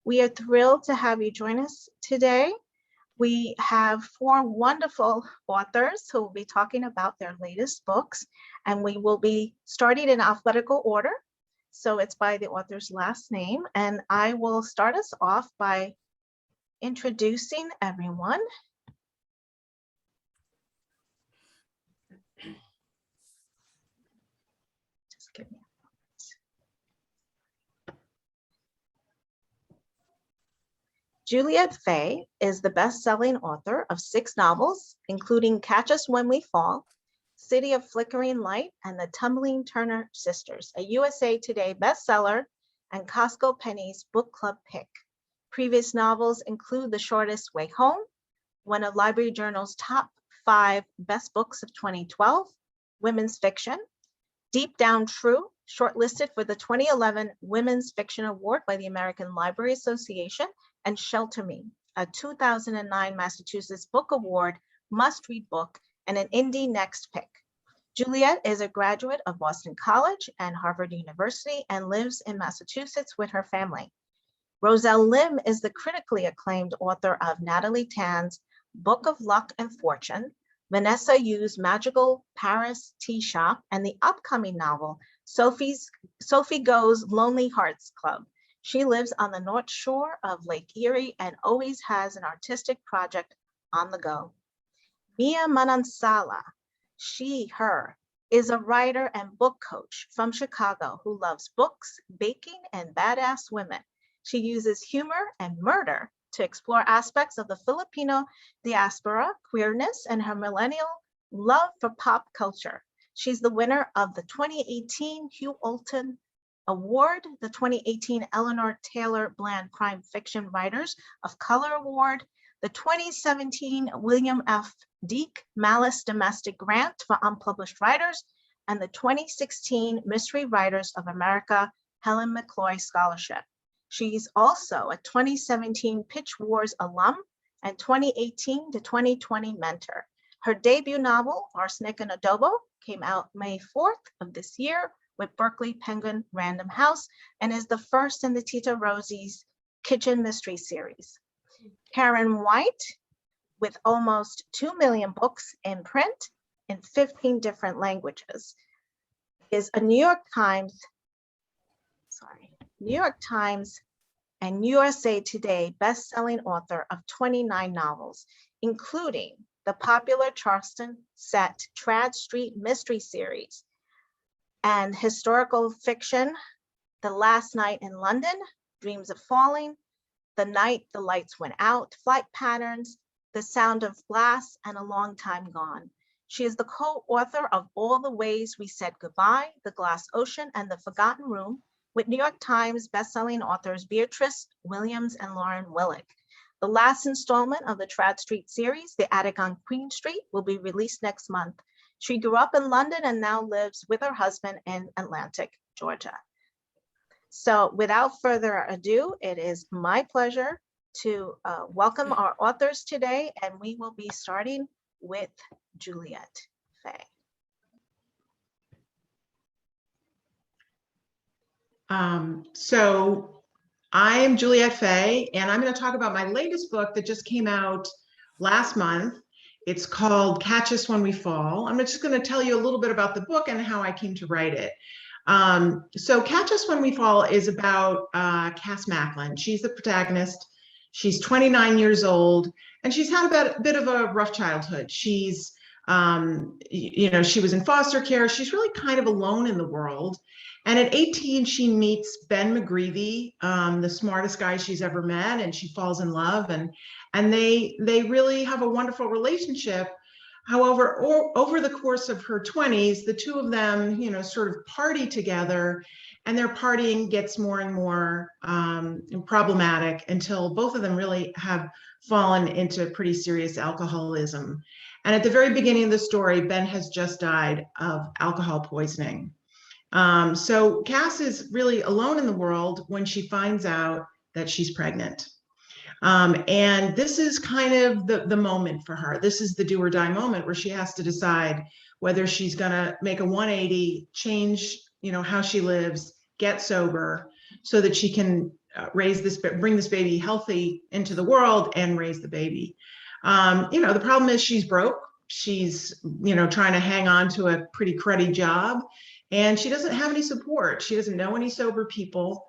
We are thrilled to have you join us today. We have four wonderful authors who will be talking about their latest books, and we will be starting in alphabetical order. So it's by the author's last name, and I will start us off by introducing everyone. Just give me a moment. Juliette Fay is the best-selling author of 6 novels, including Catch Us When We Fall, City of Flickering Light, and the Tumbling Turner Sisters, a USA Today bestseller and Costco Penny's book club pick. Previous novels include The Shortest Way Home, one of Library Journal's top 5 best books of 2012, women's fiction, Deep Down True, shortlisted for the 2011 Women's Fiction Award by the American Library Association, and Shelter Me, a 2009 Massachusetts Book Award must-read book and an Indie Next pick. Juliette is a graduate of Boston College and Harvard University and lives in Massachusetts with her family. Roselle Lim is the critically acclaimed author of Natalie Tan's Book of Luck and Fortune, Vanessa Yu's Magical Paris Tea Shop, and the upcoming novel, Sophie Go's Lonely Hearts Club. She lives on the North Shore of Lake Erie and always has an artistic project on the go. Mia Manansala, her, is a writer and book coach from Chicago who loves books, baking, and badass women. She uses humor and murder to explore aspects of the Filipino diaspora, queerness, and her millennial love for pop culture. She's the winner of the 2018 Hugh Alton Award, the 2018 Eleanor Taylor Bland Crime Fiction Writers of Color Award, the 2017 William F. Deek Malice Domestic Grant for Unpublished Writers, and the 2016 Mystery Writers of America Helen McCloy Scholarship. She's also a 2017 Pitch Wars alum and 2018 to 2020 mentor. Her debut novel, Arsenic and Adobo, came out May 4th of this year with Berkeley Penguin Random House and is the first in the Tita Rosie's Kitchen Mystery series. Karen White, with almost 2 million books in print in 15 different languages, is a New York Times and USA Today best-selling author of 29 novels, including the popular Charleston set Trad Street Mystery series and historical fiction, The Last Night in London, Dreams of Falling, The Night the Lights Went Out, Flight Patterns, The Sound of Glass, and A Long Time Gone. She is the co-author of All the Ways We Said Goodbye, The Glass Ocean, and The Forgotten Room, with New York Times bestselling authors Beatrice Williams and Lauren Willick. The last installment of the Trad Street series, The Attic on Queen Street, will be released next month. She grew up in London and now lives with her husband in Atlantic, Georgia. So without further ado, it is my pleasure to welcome our authors today, and we will be starting with Juliette Fay. So I am Juliette Fay, and I'm going to talk about my latest book that just came out last month. It's called Catch Us When We Fall. I'm just going to tell you a little bit about the book and how I came to write it. So Catch Us When We Fall is about Cass Macklin. She's the protagonist. She's 29 years old, and she's had a bit of a rough childhood. She's, she was in foster care. She's really kind of alone in the world. And at 18, she meets Ben McGreevy, the smartest guy she's ever met, and she falls in love, and they really have a wonderful relationship. However, over the course of her 20s, the two of them, sort of party together, and their partying gets more and more problematic until both of them really have fallen into pretty serious alcoholism. And at the very beginning of the story, Ben has just died of alcohol poisoning. So Cass is really alone in the world when she finds out that she's pregnant. And this is kind of the moment for her. This is the do or die moment where she has to decide whether she's going to make a 180, change, how she lives, get sober so that she can bring this baby healthy into the world and raise the baby. The problem is she's broke. She's, trying to hang on to a pretty cruddy job, and she doesn't have any support. She doesn't know any sober people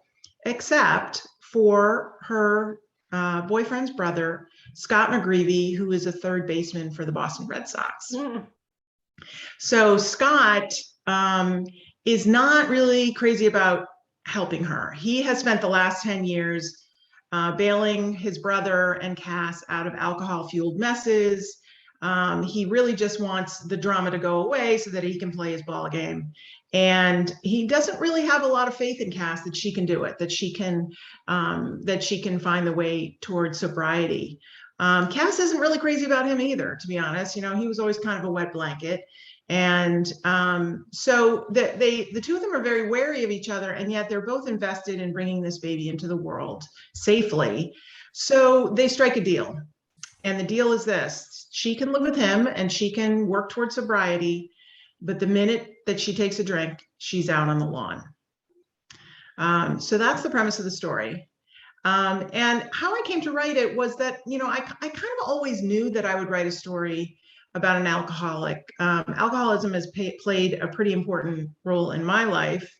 except for her boyfriend's brother, Scott McGreevy, who is a third baseman for the Boston Red Sox. Mm. So Scott is not really crazy about helping her. He has spent the last 10 years bailing his brother and Cass out of alcohol-fueled messes. He really just wants the drama to go away so that he can play his ball game. And he doesn't really have a lot of faith in Cass that she can do it, that she can find the way towards sobriety. Cass isn't really crazy about him either, to be honest. He was always kind of a wet blanket. And so the two of them are very wary of each other, and yet they're both invested in bringing this baby into the world safely. So they strike a deal. And the deal is this: she can live with him and she can work towards sobriety, but the minute that she takes a drink, she's out on the lawn. So that's the premise of the story. And how I came to write it was that, I kind of always knew that I would write a story about an alcoholic. Alcoholism has played a pretty important role in my life.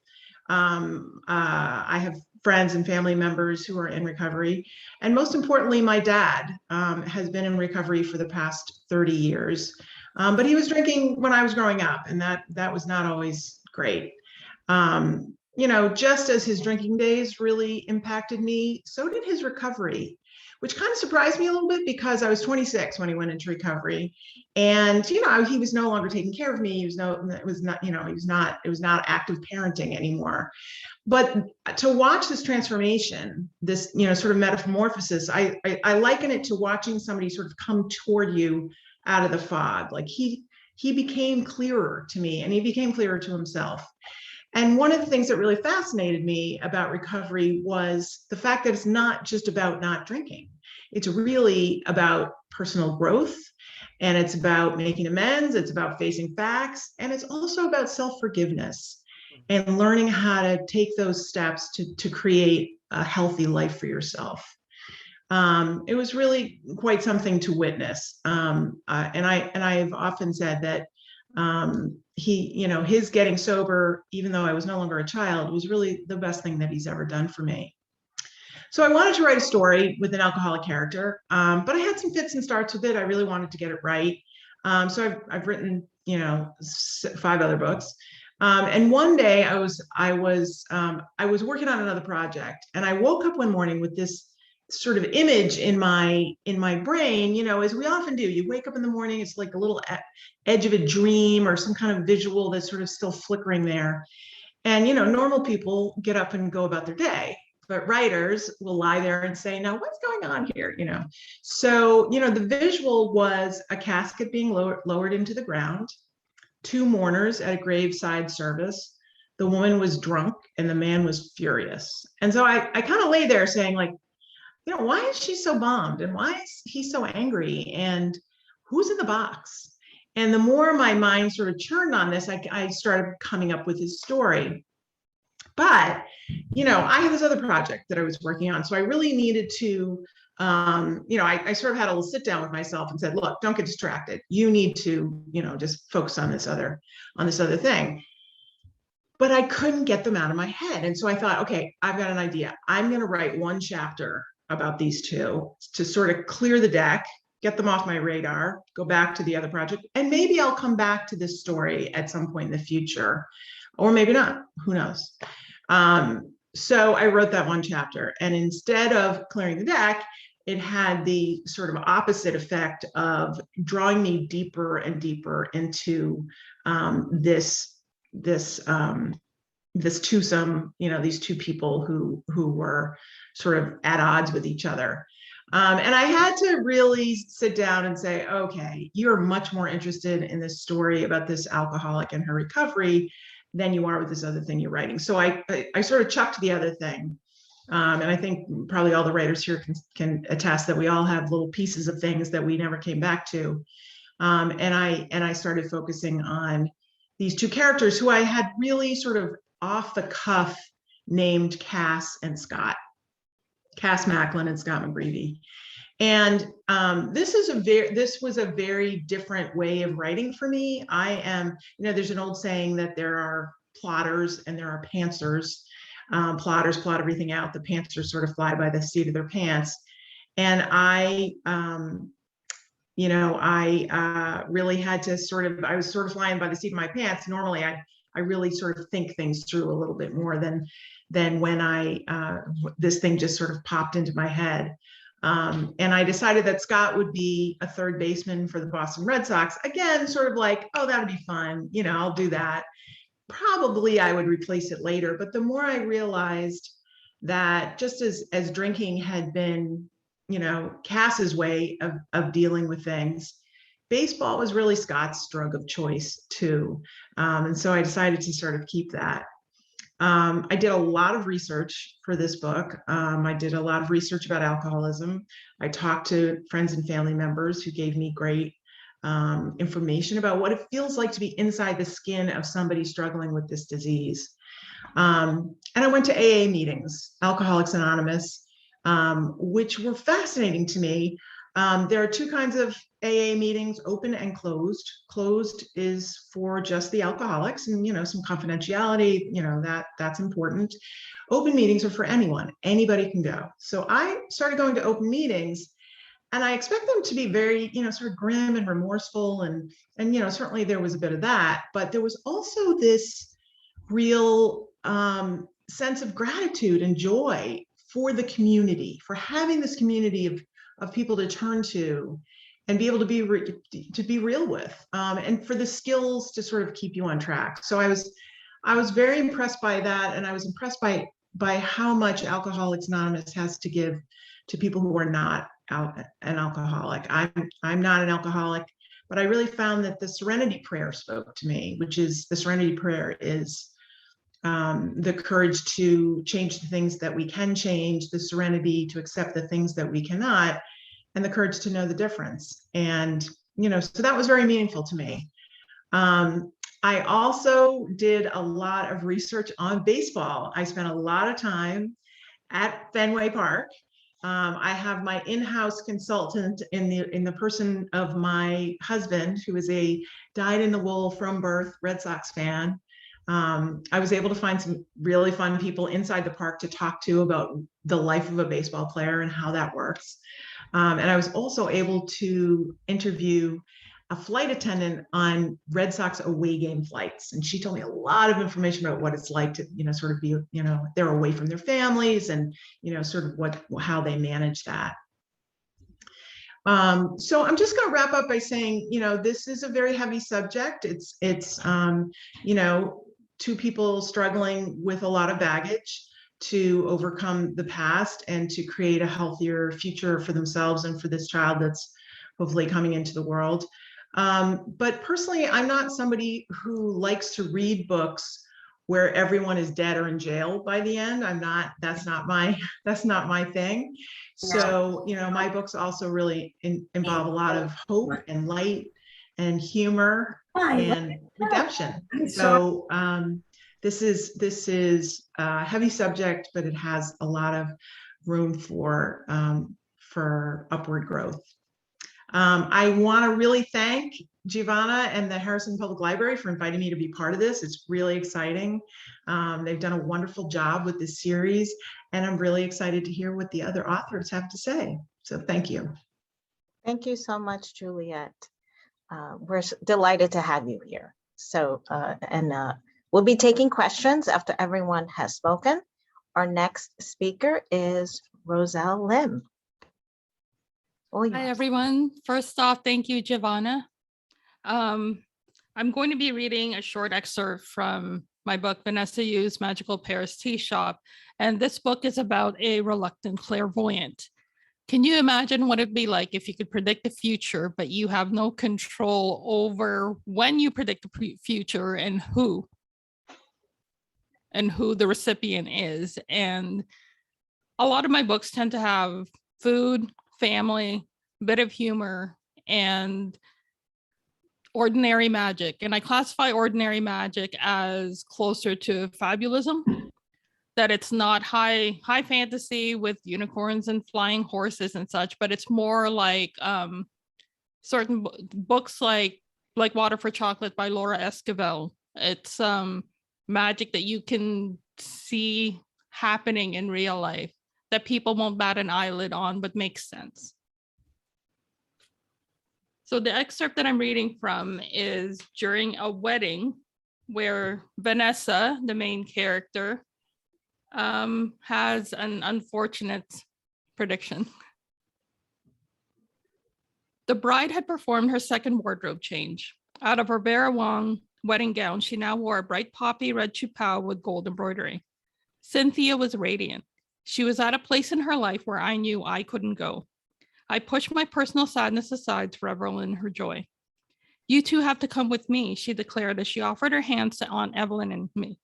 I have friends and family members who are in recovery. And most importantly, my dad has been in recovery for the past 30 years. But he was drinking when I was growing up, and that was not always great. Just as his drinking days really impacted me, so did his recovery, which kind of surprised me a little bit because I was 26 when he went into recovery, and he was no longer taking care of me. It was not active parenting anymore. But to watch this transformation, this sort of metamorphosis, I liken it to watching somebody sort of come toward you out of the fog. Like he became clearer to me, and he became clearer to himself. And one of the things that really fascinated me about recovery was the fact that it's not just about not drinking. It's really about personal growth, and it's about making amends. It's about facing facts, and it's also about self-forgiveness and learning how to take those steps to create a healthy life for yourself. It was really quite something to witness. And I've often said that his getting sober, even though I was no longer a child, was really the best thing that he's ever done for me. So I wanted to write a story with an alcoholic character, but I had some fits and starts with it. I really wanted to get it right. So I've written, 5 other books. And one day I was working on another project, and I woke up one morning with this sort of image in my brain, as we often do. You wake up in the morning, it's like a little edge of a dream or some kind of visual that's sort of still flickering there. And, normal people get up and go about their day, but writers will lie there and say, now what's going on here? So, the visual was a casket being lowered into the ground, 2 mourners at a graveside service. The woman was drunk and the man was furious. And so I kind of lay there saying, like, why is she so bummed? And why is he so angry? And who's in the box? And the more my mind sort of churned on this, I started coming up with his story. But, I had this other project that I was working on. So I really needed to, I sort of had a little sit down with myself and said, look, don't get distracted. You need to, just focus on this other thing. But I couldn't get them out of my head. And so I thought, okay, I've got an idea. I'm going to write one chapter about these two to sort of clear the deck, get them off my radar, go back to the other project, and maybe I'll come back to this story at some point in the future, or maybe not, who knows? So I wrote that one chapter, and instead of clearing the deck, it had the sort of opposite effect of drawing me deeper and deeper into this twosome, these two people who were sort of at odds with each other. And I had to really sit down and say, okay, you're much more interested in this story about this alcoholic and her recovery than you are with this other thing you're writing. So I sort of chucked the other thing. And I think probably all the writers here can attest that we all have little pieces of things that we never came back to. And I started focusing on these 2 characters who I had really sort of off the cuff named Cass and Scott. Cass Macklin and Scott McGreevy. And this was a very different way of writing for me. I am, there's an old saying that there are plotters and there are pantsers. Plotters plot everything out. The pantsers sort of fly by the seat of their pants. And I really had to I was sort of flying by the seat of my pants. Normally, I really sort of think things through a little bit more than when this thing just sort of popped into my head. And I decided that Scott would be a third baseman for the Boston Red Sox. Again, sort of like, oh, that would be fun. I'll do that. Probably I would replace it later. But the more I realized that just as drinking had been, Cass's way of dealing with things, baseball was really Scott's drug of choice too. And so I decided to sort of keep that. I did a lot of research for this book. I did a lot of research about alcoholism. I talked to friends and family members who gave me great information about what it feels like to be inside the skin of somebody struggling with this disease. And I went to AA meetings, Alcoholics Anonymous, which were fascinating to me. There are two kinds of AA meetings, open and closed. Closed is for just the alcoholics and, some confidentiality, that's important. Open meetings are for anyone. Anybody can go. So I started going to open meetings, and I expect them to be very, sort of grim and remorseful. And certainly there was a bit of that, but there was also this real sense of gratitude and joy for the community, for having this community of people to turn to and be able to be real with, and for the skills to sort of keep you on track. So I was very impressed by that, and I was impressed by how much Alcoholics Anonymous has to give to people who are not an alcoholic. I'm not an alcoholic, but I really found that the Serenity Prayer spoke to me, which is the Serenity Prayer is the courage to change the things that we can change, the serenity to accept the things that we cannot, and the courage to know the difference. And, so that was very meaningful to me. I also did a lot of research on baseball. I spent a lot of time at Fenway Park. I have my in-house consultant in the person of my husband, who is a dyed-in-the-wool from birth Red Sox fan. I was able to find some really fun people inside the park to talk to about the life of a baseball player and how that works. And I was also able to interview a flight attendant on Red Sox away game flights. And she told me a lot of information about what it's like to, sort of be, they're away from their families and, sort of how they manage that. So I'm just going to wrap up by saying, this is a very heavy subject. It's two people struggling with a lot of baggage to overcome the past and to create a healthier future for themselves and for this child that's hopefully coming into the world. But personally, I'm not somebody who likes to read books where everyone is dead or in jail by the end. That's not my thing. So, my books also really involve a lot of hope and light and humor and redemption. So, this is a heavy subject, but it has a lot of room for upward growth. I want to really thank Giovanna and the Harrison Public Library for inviting me to be part of this. It's really exciting. They've done a wonderful job with this series, and I'm really excited to hear what the other authors have to say. So thank you. Thank you so much, Juliette. We're delighted to have you here. So, we'll be taking questions after everyone has spoken. Our next speaker is Roselle Lim. Hi, everyone. First off, thank you, Giovanna. I'm going to be reading a short excerpt from my book, Vanessa Yu's Magical Paris Tea Shop. And this book is about a reluctant clairvoyant. Can you imagine what it'd be like if you could predict the future, but you have no control over when you predict the future and who the recipient is? And a lot of my books tend to have food, family, bit of humor, and ordinary magic. And I classify ordinary magic as closer to fabulism. that it's not high fantasy with unicorns and flying horses and such, but it's more like certain books like Water for Chocolate by Laura Esquivel. It's magic that you can see happening in real life that people won't bat an eyelid on, but makes sense. So the excerpt that I'm reading from is during a wedding where Vanessa, the main character, has an unfortunate prediction. The bride had performed her second wardrobe change. Out of her Vera Wang wedding gown, she now wore a bright poppy red chupao with gold embroidery. Cynthia was radiant. She was at a place in her life where I knew I couldn't go. I pushed my personal sadness aside to revel in her joy. You two have to come with me, she declared as she offered her hands to Aunt Evelyn and me.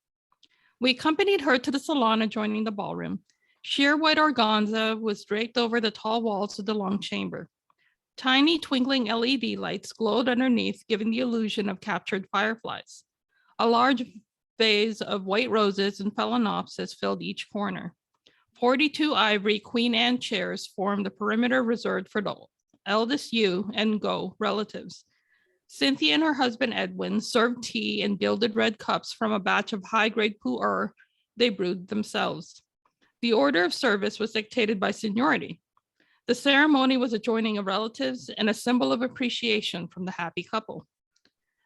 We accompanied her to the salon adjoining the ballroom. Sheer white organza was draped over the tall walls of the long chamber. Tiny twinkling LED lights glowed underneath, giving the illusion of captured fireflies. A large vase of white roses and phalaenopsis filled each corner. 42 ivory Queen Anne chairs formed the perimeter reserved for the eldest you and Go relatives. Cynthia and her husband Edwin served tea in gilded red cups from a batch of high-grade pu'er they brewed themselves. The order of service was dictated by seniority. The ceremony was a joining of relatives and a symbol of appreciation from the happy couple.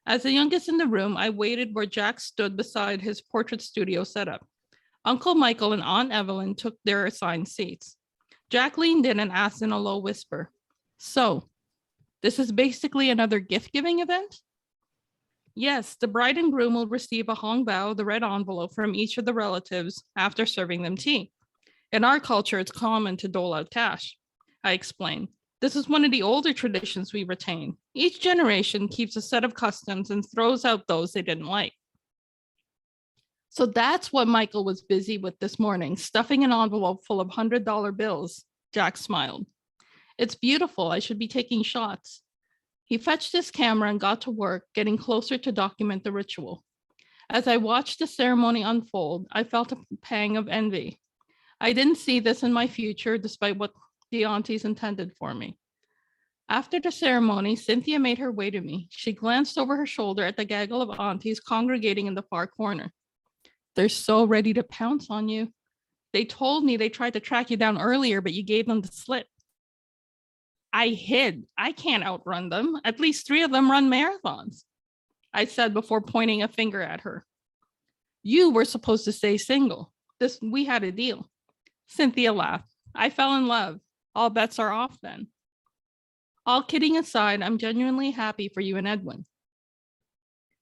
As the youngest in the room, I waited where Jack stood beside his portrait studio setup. Uncle Michael and Aunt Evelyn took their assigned seats. Jack leaned in and asked in a low whisper, "So, this is basically another gift-giving event?" Yes, the bride and groom will receive a hong bao, the red envelope, from each of the relatives after serving them tea. In our culture, it's common to dole out cash. I explained. This is one of the older traditions we retain. Each generation keeps a set of customs and throws out those they didn't like. So that's what Michael was busy with this morning, stuffing an envelope full of $100 bills. Jack smiled. It's beautiful. I should be taking shots. He fetched his camera and got to work, getting closer to document the ritual. As I watched the ceremony unfold, I felt a pang of envy. I didn't see this in my future, despite what the aunties intended for me. After the ceremony, Cynthia made her way to me. She glanced over her shoulder at the gaggle of aunties congregating in the far corner. They're so ready to pounce on you. They told me they tried to track you down earlier, but you gave them the slip. I hid. I can't outrun them. At least 3 of them run marathons, I said before pointing a finger at her. You were supposed to stay single. We had a deal. Cynthia laughed. I fell in love. All bets are off then. All kidding aside, I'm genuinely happy for you and Edwin.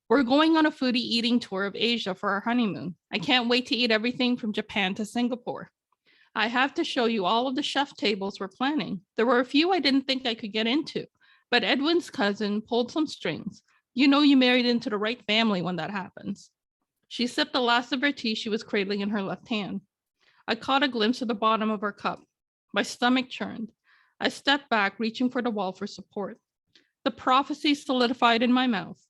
We're going on a foodie eating tour of Asia for our honeymoon. I can't wait to eat everything from Japan to Singapore. I have to show you all of the chef tables we're planning. There were a few I didn't think I could get into, but Edwin's cousin pulled some strings. You know you married into the right family when that happens. She sipped the last of her tea she was cradling in her left hand. I caught a glimpse of the bottom of her cup. My stomach churned. I stepped back, reaching for the wall for support. The prophecy solidified in my mouth,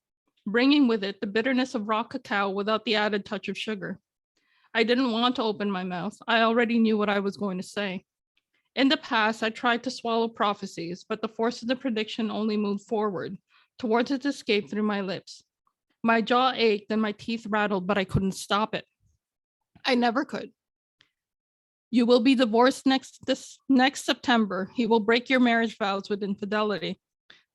bringing with it the bitterness of raw cacao without the added touch of sugar. I didn't want to open my mouth. I already knew what I was going to say. In the past, I tried to swallow prophecies, but the force of the prediction only moved forward, towards its escape through my lips. My jaw ached and my teeth rattled, but I couldn't stop it. I never could. You will be divorced next September. He will break your marriage vows with infidelity.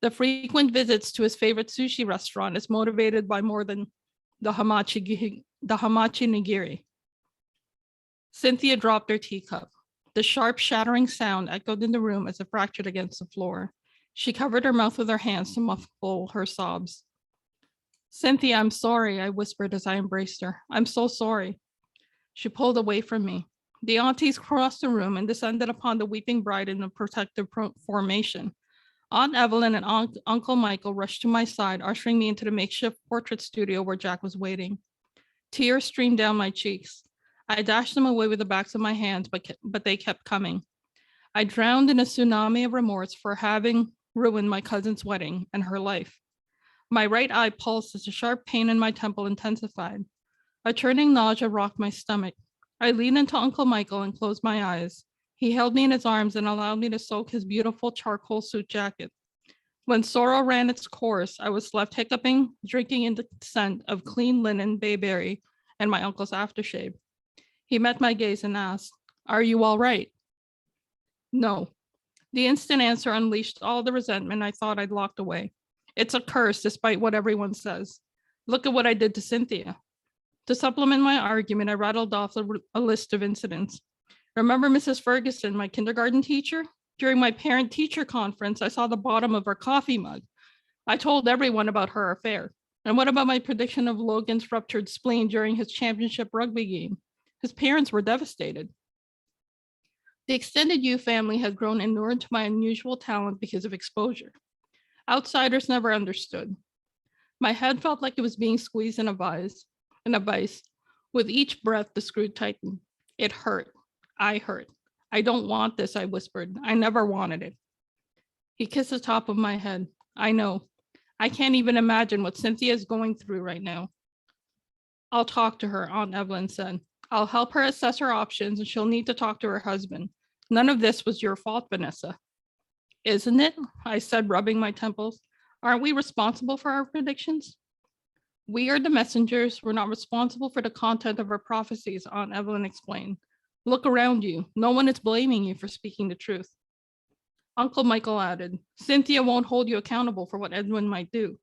The frequent visits to his favorite sushi restaurant is motivated by more than the hamachi nigiri. Cynthia dropped her teacup. The sharp, shattering sound echoed in the room as it fractured against the floor. She covered her mouth with her hands to muffle her sobs. Cynthia, I'm sorry, I whispered as I embraced her. I'm so sorry. She pulled away from me. The aunties crossed the room and descended upon the weeping bride in a protective formation. Aunt Evelyn and Uncle Michael rushed to my side, ushering me into the makeshift portrait studio where Jack was waiting. Tears streamed down my cheeks. I dashed them away with the backs of my hands, but they kept coming. I drowned in a tsunami of remorse for having ruined my cousin's wedding and her life. My right eye pulsed as a sharp pain in my temple intensified. A churning nausea rocked my stomach. I leaned into Uncle Michael and closed my eyes. He held me in his arms and allowed me to soak his beautiful charcoal suit jacket. When sorrow ran its course, I was left hiccuping, drinking in the scent of clean linen, bayberry, and my uncle's aftershave. He met my gaze and asked, "Are you all right?" No. The instant answer unleashed all the resentment I thought I'd locked away. It's a curse, despite what everyone says. Look at what I did to Cynthia. To supplement my argument, I rattled off a list of incidents. Remember Mrs. Ferguson, my kindergarten teacher? During my parent-teacher conference, I saw the bottom of her coffee mug. I told everyone about her affair. And what about my prediction of Logan's ruptured spleen during his championship rugby game? His parents were devastated. The extended Yu family has grown inured to my unusual talent because of exposure. Outsiders never understood. My head felt like it was being squeezed in a vice. With each breath, the screw tightened. It hurt. I hurt. I don't want this, I whispered. I never wanted it. He kissed the top of my head. I know. I can't even imagine what Cynthia is going through right now. I'll talk to her, Aunt Evelyn said. I'll help her assess her options, and she'll need to talk to her husband. None of this was your fault, Vanessa. Isn't it? I said, rubbing my temples. Aren't we responsible for our predictions? We are the messengers. We're not responsible for the content of our prophecies, Aunt Evelyn explained. Look around you. No one is blaming you for speaking the truth. Uncle Michael added, Cynthia won't hold you accountable for what Edwin might do.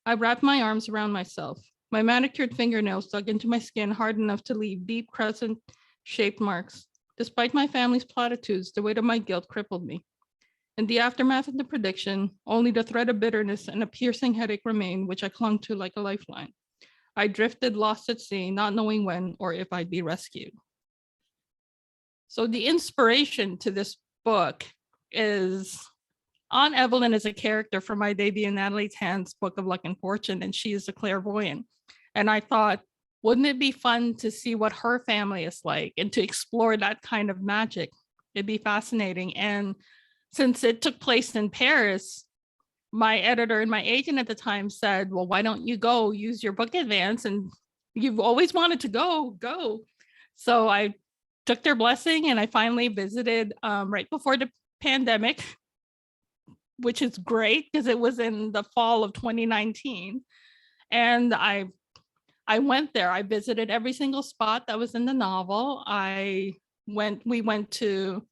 I wrapped my arms around myself. My manicured fingernails dug into my skin hard enough to leave deep crescent-shaped marks. Despite my family's platitudes, the weight of my guilt crippled me. In the aftermath of the prediction, only the thread of bitterness and a piercing headache remained, which I clung to like a lifeline. I drifted, lost at sea, not knowing when or if I'd be rescued. So the inspiration to this book is Aunt Evelyn is a character from my debut Natalie Tan's Book of Luck and Fortune, and she is a clairvoyant. And I thought, wouldn't it be fun to see what her family is like and to explore that kind of magic? It'd be fascinating. And since it took place in Paris, my editor and my agent at the time said, well, why don't you go use your book advance? And you've always wanted to go. So I took their blessing and I finally visited right before the pandemic, which is great because it was in the fall of 2019. And I went there. I visited every single spot that was in the novel. We went to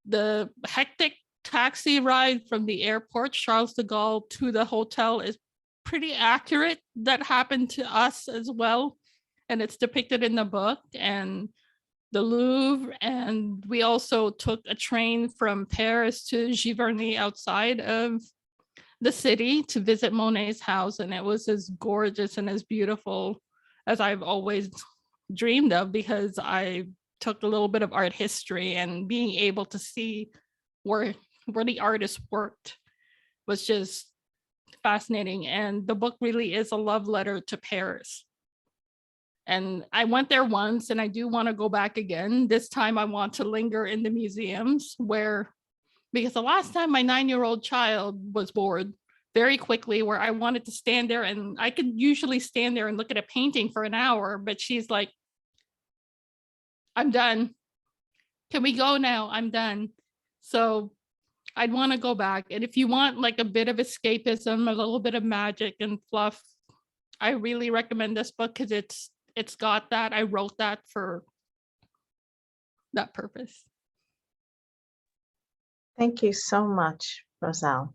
the hectic taxi ride from the airport, Charles de Gaulle, to the hotel is pretty accurate. That happened to us as well. And it's depicted in the book. And the Louvre, and we also took a train from Paris to Giverny outside of the city to visit Monet's house, and it was as gorgeous and as beautiful as I've always dreamed of, because I took a little bit of art history, and being able to see where the artist worked was just fascinating. And the book really is a love letter to Paris. And I went there once, and I do want to go back again. This time I want to linger in the museums because the last time my 9-year-old child was bored very quickly, where I wanted to stand there, and I could usually stand there and look at a painting for an hour, but she's like, I'm done. Can we go now? I'm done. So I'd want to go back. And if you want like a bit of escapism, a little bit of magic and fluff, I really recommend this book because it's got that. I wrote that for that purpose. Thank you so much, Roselle.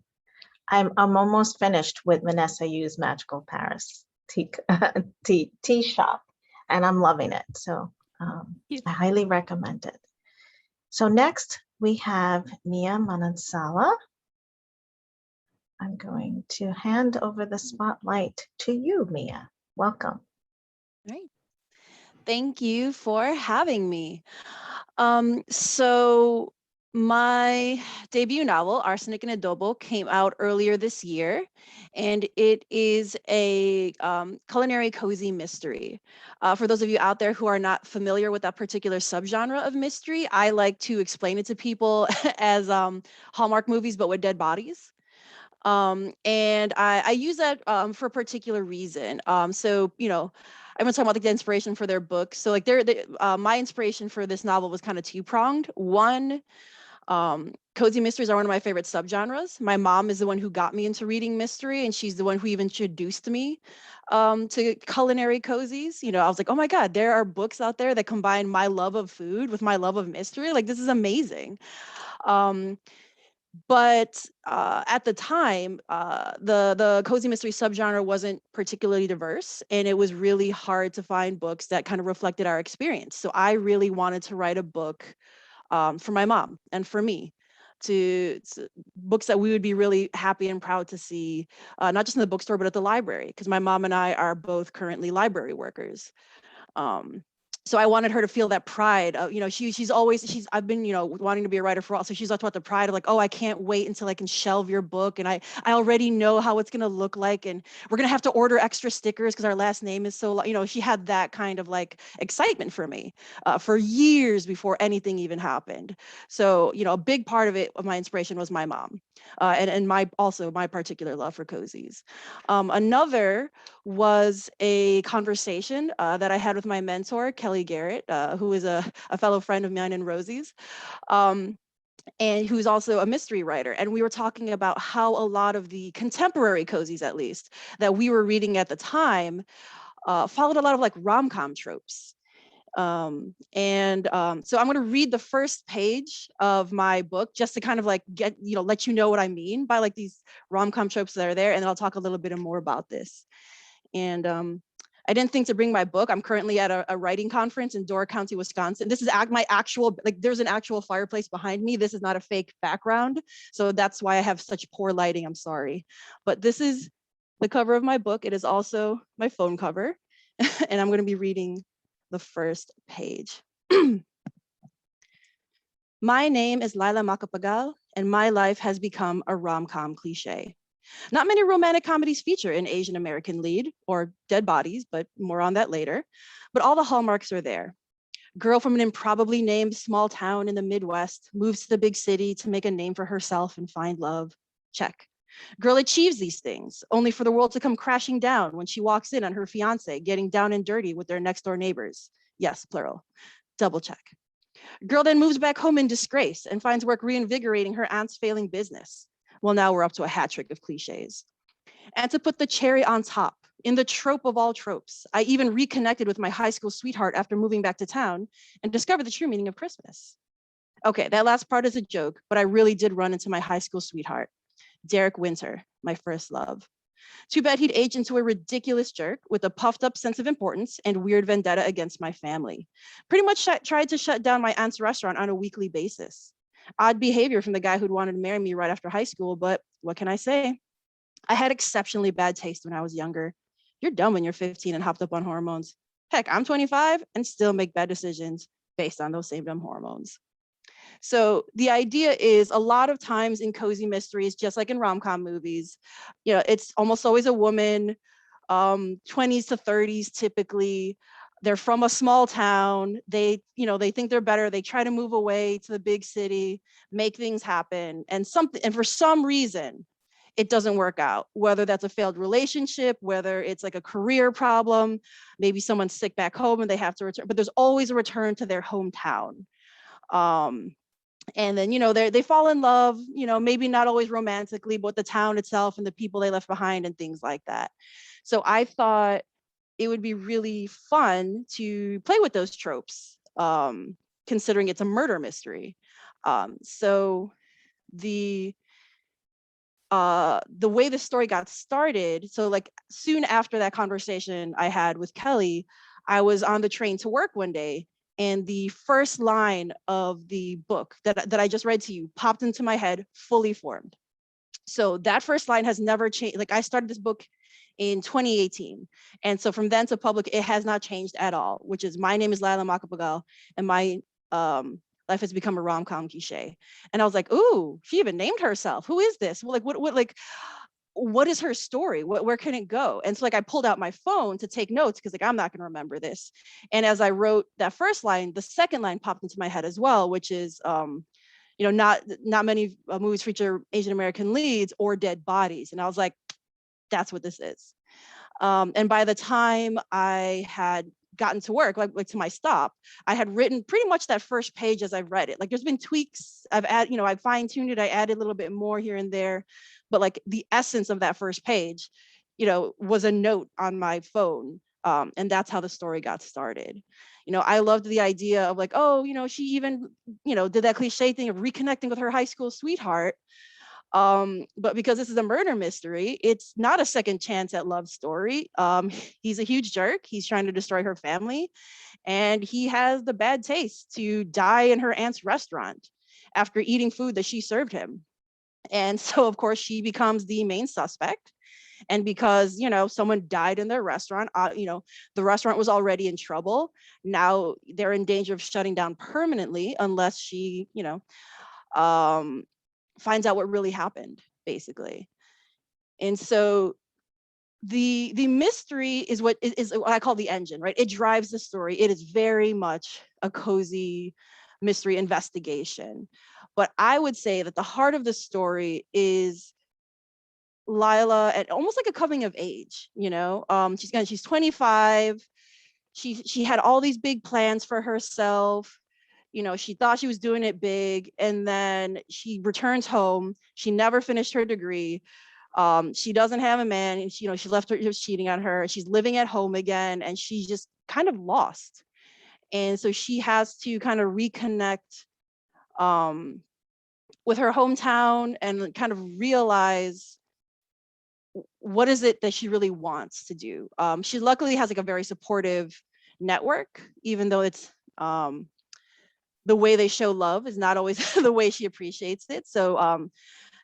I'm almost finished with Vanessa Yu's Magical Paris tea shop, and I'm loving it. So I highly recommend it. So next we have Mia Manansala. I'm going to hand over the spotlight to you, Mia. Welcome. All right. Thank you for having me. So my debut novel, Arsenic and Adobo, came out earlier this year, and it is a culinary cozy mystery. For those of you out there who are not familiar with that particular subgenre of mystery, I like to explain it to people as Hallmark movies, but with dead bodies. And I use that for a particular reason. So, I'm gonna talk about like the inspiration for their books. So like my inspiration for this novel was kind of two-pronged. One, cozy mysteries are one of my favorite subgenres. My mom is the one who got me into reading mystery, and she's the one who even introduced me to culinary cozies. You know, I was like, oh my God, there are books out there that combine my love of food with my love of mystery. Like, this is amazing. But at the time, the cozy mystery subgenre wasn't particularly diverse, and it was really hard to find books that kind of reflected our experience. So I really wanted to write a book for my mom and for me, to books that we would be really happy and proud to see, not just in the bookstore, but at the library, because my mom and I are both currently library workers. So I wanted her to feel that pride of, you know, I've been, you know, wanting to be a writer for a while. So she's talked about the pride of like, oh, I can't wait until I can shelve your book. And I already know how it's going to look like. And we're going to have to order extra stickers because our last name is so, you know, she had that kind of like excitement for me for years before anything even happened. So, you know, a big part of it, of my inspiration was my mom and my particular love for cozies. Another was a conversation that I had with my mentor, Kelly Garrett, who is a fellow friend of mine and Rosie's, and who's also a mystery writer. And we were talking about how a lot of the contemporary cozies, at least, that we were reading at the time, followed a lot of like rom-com tropes. So I'm going to read the first page of my book just to kind of like let you know what I mean by like these rom-com tropes that are there. And then I'll talk a little bit more about this. And I didn't think to bring my book. I'm currently at a writing conference in Door County, Wisconsin. This is my actual, like there's an actual fireplace behind me. This is not a fake background. So that's why I have such poor lighting, I'm sorry. But this is the cover of my book. It is also my phone cover. And I'm gonna be reading the first page. My name is Laila Macapagal, and my life has become a rom-com cliche. Not many romantic comedies feature an Asian American lead or dead bodies, but more on that later. But all the hallmarks are there. Girl from an improbably named small town in the Midwest moves to the big city to make a name for herself and find love. Check. Girl achieves these things, only for the world to come crashing down when she walks in on her fiance getting down and dirty with their next door neighbors. Yes, plural. Double check. Girl then moves back home in disgrace and finds work reinvigorating her aunt's failing business. Well, now we're up to a hat trick of cliches. And to put the cherry on top, in the trope of all tropes, I even reconnected with my high school sweetheart after moving back to town and discovered the true meaning of Christmas. Okay, that last part is a joke, but I really did run into my high school sweetheart, Derek Winter, my first love. Too bad he'd aged into a ridiculous jerk with a puffed up sense of importance and weird vendetta against my family. Pretty much tried to shut down my aunt's restaurant on a weekly basis. Odd behavior from the guy who'd wanted to marry me right after high school, but what can I say? I had exceptionally bad taste when I was younger. You're dumb when you're 15 and hopped up on hormones. Heck, I'm 25 and still make bad decisions based on those same dumb hormones. So the idea is a lot of times in cozy mysteries, just like in rom-com movies, you know, it's almost always a woman, 20s to 30s typically. They're from a small town. They think they're better. They try to move away to the big city, make things happen, and for some reason, it doesn't work out, whether that's a failed relationship, whether it's like a career problem, maybe someone's sick back home and they have to return, but there's always a return to their hometown. And then, they fall in love, maybe not always romantically, but the town itself and the people they left behind and things like that. So I thought it would be really fun to play with those tropes, considering it's a murder mystery. So the way the story got started, so like soon after that conversation I had with Kelly, I was on the train to work one day, and the first line of the book that I just read to you popped into my head, fully formed. So that first line has never changed. Like I started this book in 2018. And so from then to public, it has not changed at all, which is my name is Laila Macapagal, and my life has become a rom-com cliche. And I was like, ooh, she even named herself. Who is this? Well, what is her story? Where can it go? And so like I pulled out my phone to take notes because like I'm not going to remember this. And as I wrote that first line, the second line popped into my head as well, which is not many movies feature Asian American leads or dead bodies. And I was like, that's what this is. And by the time I had gotten to work, like to my stop, I had written pretty much that first page as I've read it. Like there's been tweaks, I've fine-tuned it, I added a little bit more here and there, but like the essence of that first page, was a note on my phone. And that's how the story got started. I loved the idea of like, oh, she even, did that cliche thing of reconnecting with her high school sweetheart. But because this is a murder mystery, it's not a second chance at love story. He's a huge jerk. He's trying to destroy her family. And he has the bad taste to die in her aunt's restaurant after eating food that she served him. And so, of course, she becomes the main suspect. And because, someone died in their restaurant, the restaurant was already in trouble. Now they're in danger of shutting down permanently unless she, finds out what really happened, basically. And so the mystery is what I call the engine, right? It drives the story. It is very much a cozy mystery investigation. But I would say that the heart of the story is Lila at almost like a coming of age, she's 25. She had all these big plans for herself. She thought she was doing it big, and then she returns home. She never finished her degree. She doesn't have a man, and she left her, he was cheating on her. She's living at home again, and she's just kind of lost. And so she has to kind of reconnect with her hometown and kind of realize what is it that she really wants to do. She luckily has like a very supportive network, even though it's the way they show love is not always the way she appreciates it. So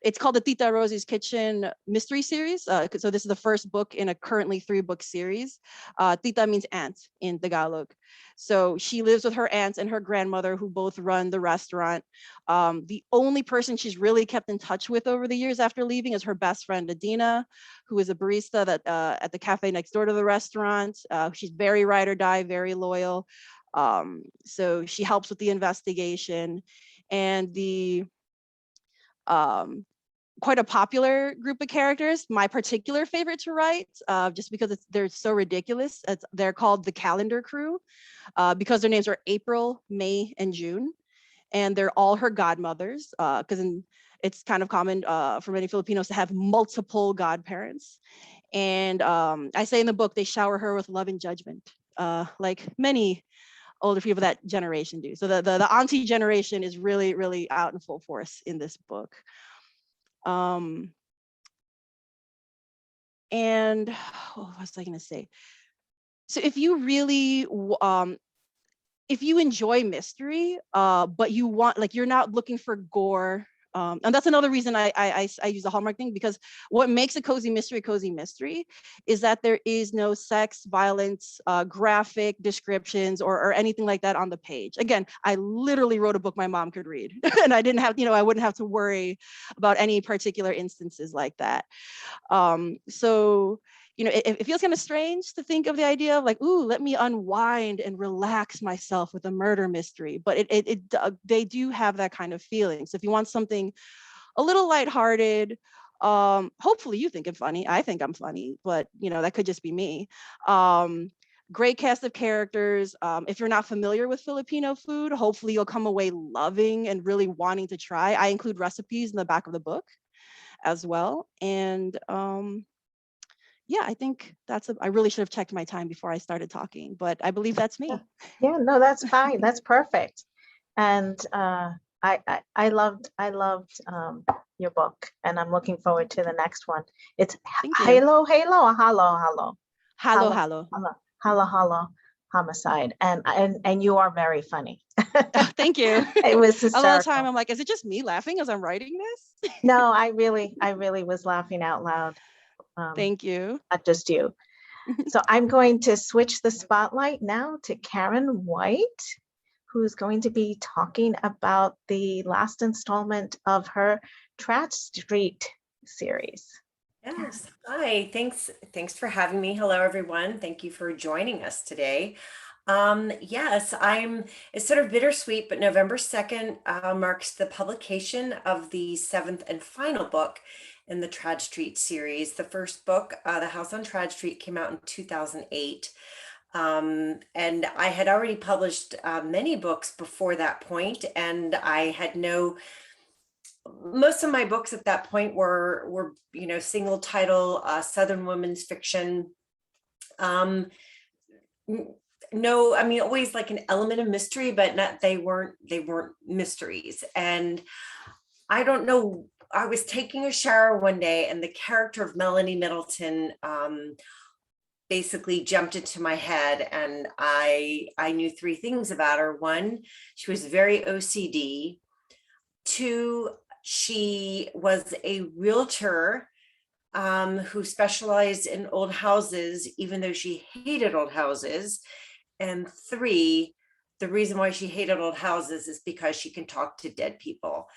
it's called the Tita Rosie's Kitchen mystery series. So this is the first book in a currently 3-book series. Tita means aunt in Tagalog. So she lives with her aunt and her grandmother, who both run the restaurant. The only person she's really kept in touch with over the years after leaving is her best friend, Adina, who is a barista at the cafe next door to the restaurant. She's very ride or die, very loyal. So she helps with the investigation, and the quite a popular group of characters. My particular favorite to write, just because they're so ridiculous. They're called the Calendar Crew, because their names are April, May, and June, and they're all her godmothers. Because it's kind of common for many Filipinos to have multiple godparents. And I say in the book, they shower her with love and judgment, like many older people that generation do. So the auntie generation is really, really out in full force in this book. And what was I going to say? So if you really, if you enjoy mystery, but you want, like, you're not looking for gore, and that's another reason I use the Hallmark thing, because what makes a cozy mystery is that there is no sex, violence, graphic descriptions or anything like that on the page. Again, I literally wrote a book my mom could read, and I didn't have, I wouldn't have to worry about any particular instances like that. So it feels kind of strange to think of the idea of like, ooh, let me unwind and relax myself with a murder mystery. But they do have that kind of feeling. So if you want something a little lighthearted, hopefully you think I'm funny. I think I'm funny, but that could just be me. Great cast of characters. If you're not familiar with Filipino food, hopefully you'll come away loving and really wanting to try. I include recipes in the back of the book as well. And yeah, I think I really should have checked my time before I started talking, but I believe that's me. Yeah, no, that's fine. That's perfect. And I loved your book, and I'm looking forward to the next one. It's Halo, or Halo. Halo homicide, and you are very funny. Thank you. It was hysterical. A lot of time I'm like, is it just me laughing as I'm writing this? No, I really was laughing out loud. Thank you. Not just you. So I'm going to switch the spotlight now to Karen White, who's going to be talking about the last installment of her Trash Street series. Yes. Hi. Thanks for having me. Hello, everyone. Thank you for joining us today. Yes, it's sort of bittersweet, but November 2nd marks the publication of the 7th and final book in the Trad Street series. The first book, The House on Trad Street, came out in 2008. And I had already published many books before that point, and I had most of my books at that point were single title Southern women's fiction. No, I mean, always like an element of mystery, but they weren't mysteries. And I don't know, I was taking a shower one day and the character of Melanie Middleton basically jumped into my head, and I knew three things about her. One, she was very OCD. Two, she was a realtor who specialized in old houses, even though she hated old houses. And three, the reason why she hated old houses is because she can talk to dead people.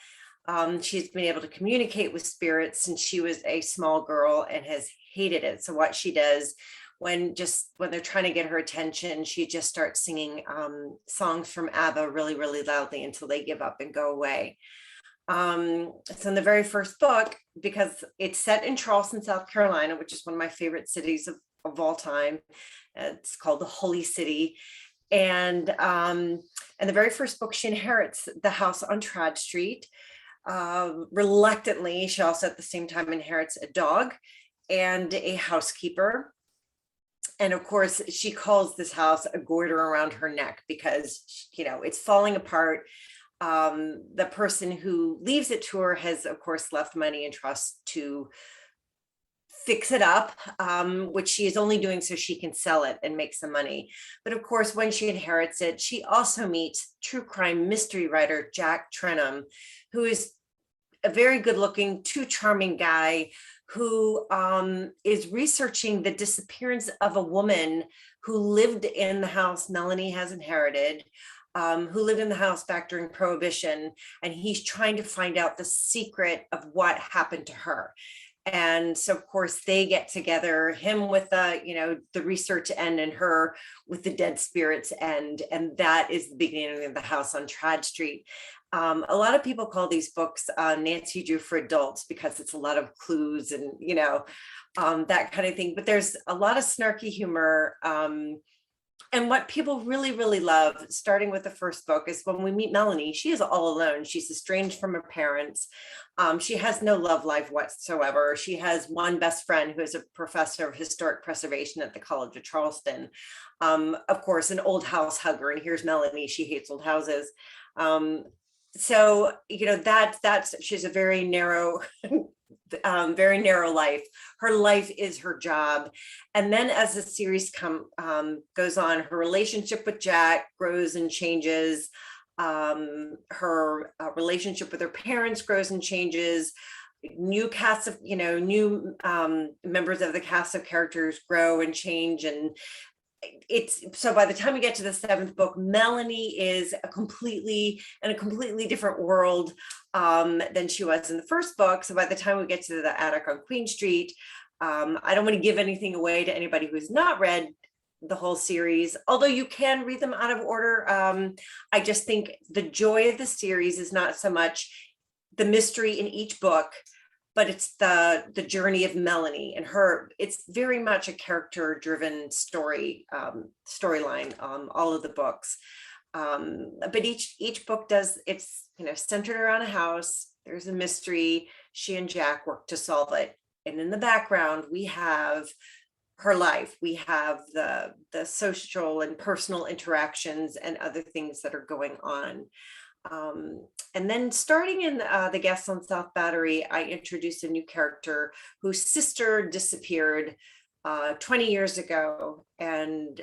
She's been able to communicate with spirits since she was a small girl and has hated it. So what she does when they're trying to get her attention, she just starts singing songs from ABBA really, really loudly until they give up and go away. So in the very first book, because it's set in Charleston, South Carolina, which is one of my favorite cities of all time, it's called the Holy City. And in the very first book, she inherits the house on Trad Street. Reluctantly, she also at the same time inherits a dog and a housekeeper. And of course, she calls this house a goiter around her neck because, it's falling apart. The person who leaves it to her has, of course, left money in trust to fix it up, which she is only doing so she can sell it and make some money. But of course, when she inherits it, she also meets true crime mystery writer Jack Trenum, who is a very good looking, too charming guy who is researching the disappearance of a woman who lived in the house Melanie has inherited, who lived in the house back during Prohibition. And he's trying to find out the secret of what happened to her. And so, of course, they get together, him with the research end and her with the dead spirits end. And that is the beginning of the house on Trad Street. A lot of people call these books Nancy Drew for adults because it's a lot of clues and, that kind of thing. But there's a lot of snarky humor. And what people really, really love, starting with the first book, is when we meet Melanie, she is all alone. She's estranged from her parents. She has no love life whatsoever. She has one best friend who is a professor of historic preservation at the College of Charleston. Of course, an old house hugger. And here's Melanie. She hates old houses. So, she's a very narrow life. Her life is her job. And then as the series goes on, her relationship with Jack grows and changes. Her relationship with her parents grows and changes. New casts of, new members of the cast of characters grow and change. And so by the time we get to the seventh book, Melanie is in a completely different world than she was in the first book. So by the time we get to the attic on Queen Street, I don't want to give anything away to anybody who's not read the whole series, although you can read them out of order. I just think the joy of the series is not so much the mystery in each book, but it's the journey of Melanie and her. It's very much a character-driven storyline, all of the books. But each book it's centered around a house. There's a mystery. She and Jack work to solve it. And in the background, we have her life. We have the social and personal interactions and other things that are going on. And then starting in the Guests on South Battery, I introduced a new character whose sister disappeared 20 years ago. And